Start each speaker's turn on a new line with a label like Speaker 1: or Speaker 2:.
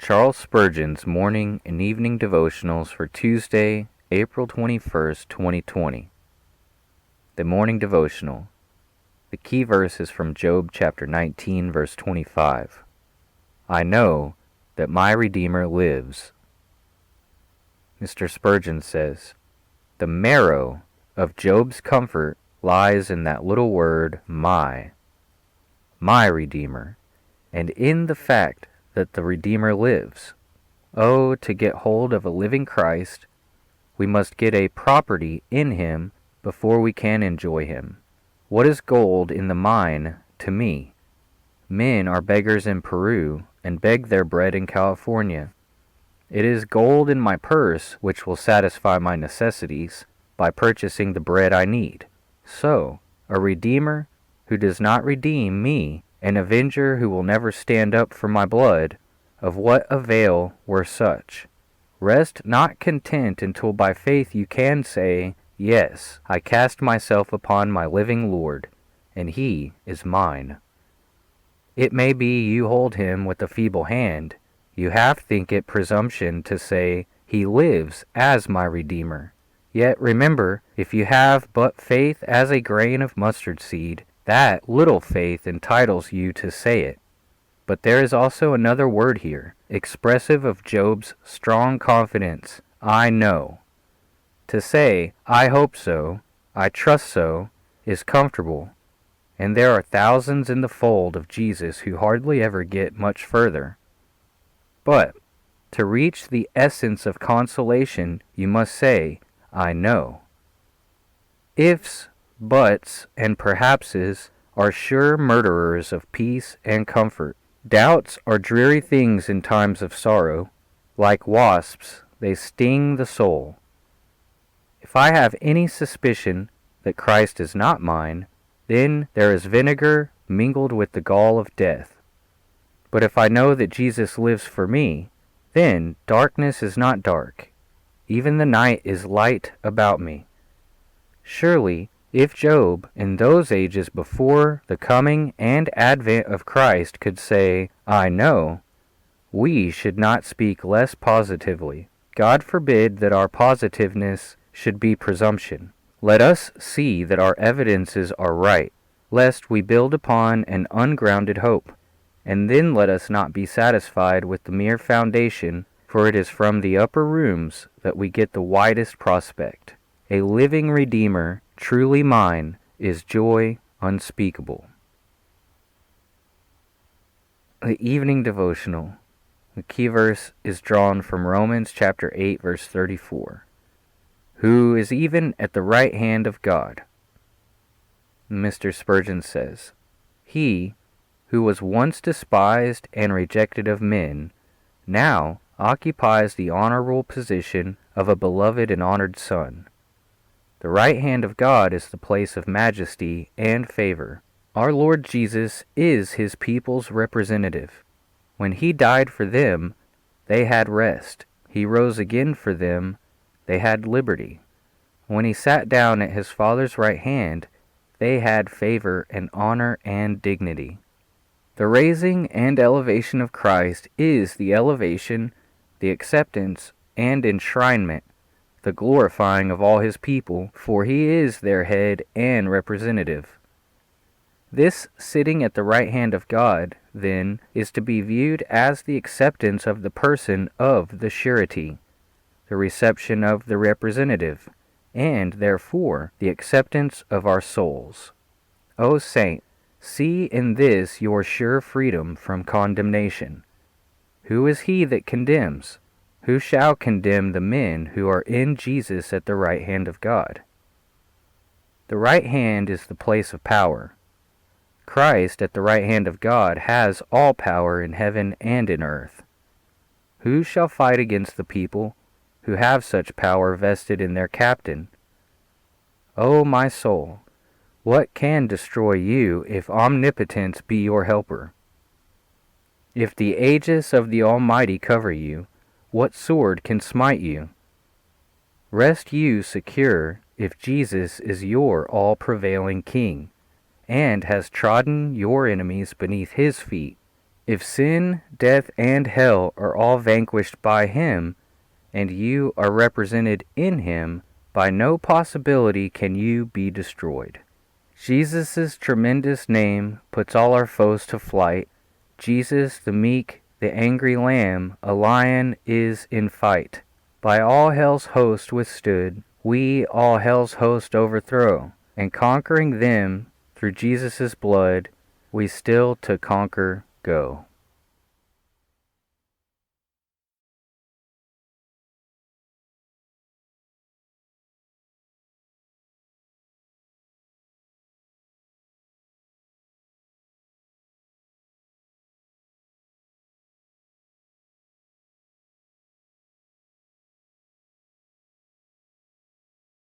Speaker 1: Charles Spurgeon's morning and evening devotionals for Tuesday, April 21st, 2020. The morning devotional. The key verse is from Job chapter 19, verse 25. I know that my Redeemer lives. Mr. Spurgeon says, the marrow of Job's comfort lies in that little word, my Redeemer, and in the fact that the Redeemer lives. Oh, to get hold of a living Christ, we must get a property in him before we can enjoy him. What is gold in the mine to me? Men are beggars in Peru and beg their bread in California. It is gold in my purse which will satisfy my necessities by purchasing the bread I need. So, a Redeemer who does not redeem me, an avenger who will never stand up for my blood, of what avail were such? Rest not content until by faith you can say, yes, I cast myself upon my living Lord, and he is mine. It may be you hold him with a feeble hand. You half think it presumption to say, he lives as my Redeemer. Yet remember, if you have but faith as a grain of mustard seed, that little faith entitles you to say it. But there is also another word here, expressive of Job's strong confidence, I know. To say, I hope so, I trust so, is comfortable, and there are thousands in the fold of Jesus who hardly ever get much further. But to reach the essence of consolation, you must say, I know. Ifs, buts, and perhapses are sure murderers of peace and comfort. Doubts are dreary things in times of sorrow. Like wasps, they sting the soul. If I have any suspicion that Christ is not mine, then there is vinegar mingled with the gall of death. But if I know that Jesus lives for me, then darkness is not dark. Even the night is light about me. Surely, if Job, in those ages before the coming and advent of Christ, could say, I know, we should not speak less positively. God forbid that our positiveness should be presumption. Let us see that our evidences are right, lest we build upon an ungrounded hope. And then let us not be satisfied with the mere foundation, for it is from the upper rooms that we get the widest prospect. A living Redeemer, truly mine, is joy unspeakable. The evening devotional. The key verse is drawn from Romans chapter 8, verse 34. Who is even at the right hand of God? Mr. Spurgeon says, he who was once despised and rejected of men, now occupies the honorable position of a beloved and honored son. The right hand of God is the place of majesty and favor. Our Lord Jesus is his people's representative. When he died for them, they had rest. He rose again for them, they had liberty. When he sat down at his Father's right hand, they had favor and honor and dignity. The raising and elevation of Christ is the elevation, the acceptance, and enshrinement, the glorifying of all his people, for he is their head and representative. This sitting at the right hand of God, then, is to be viewed as the acceptance of the person of the surety, the reception of the representative, and, therefore, the acceptance of our souls. O saint, see in this your sure freedom from condemnation. Who is he that condemns? Who shall condemn the men who are in Jesus at the right hand of God? The right hand is the place of power. Christ at the right hand of God has all power in heaven and in earth. Who shall fight against the people who have such power vested in their captain? O my soul, what can destroy you if omnipotence be your helper? If the aegis of the Almighty cover you, what sword can smite you? Rest you secure if Jesus is your all-prevailing King, and has trodden your enemies beneath his feet, If sin, death, and hell are all vanquished by him, and you are represented in him, by no possibility can you be destroyed. Jesus' tremendous name puts all our foes to flight. Jesus, the meek, the angry lamb, a lion is in fight. By all hell's host withstood, we all hell's host overthrow, and conquering them through Jesus' blood, we still to conquer go.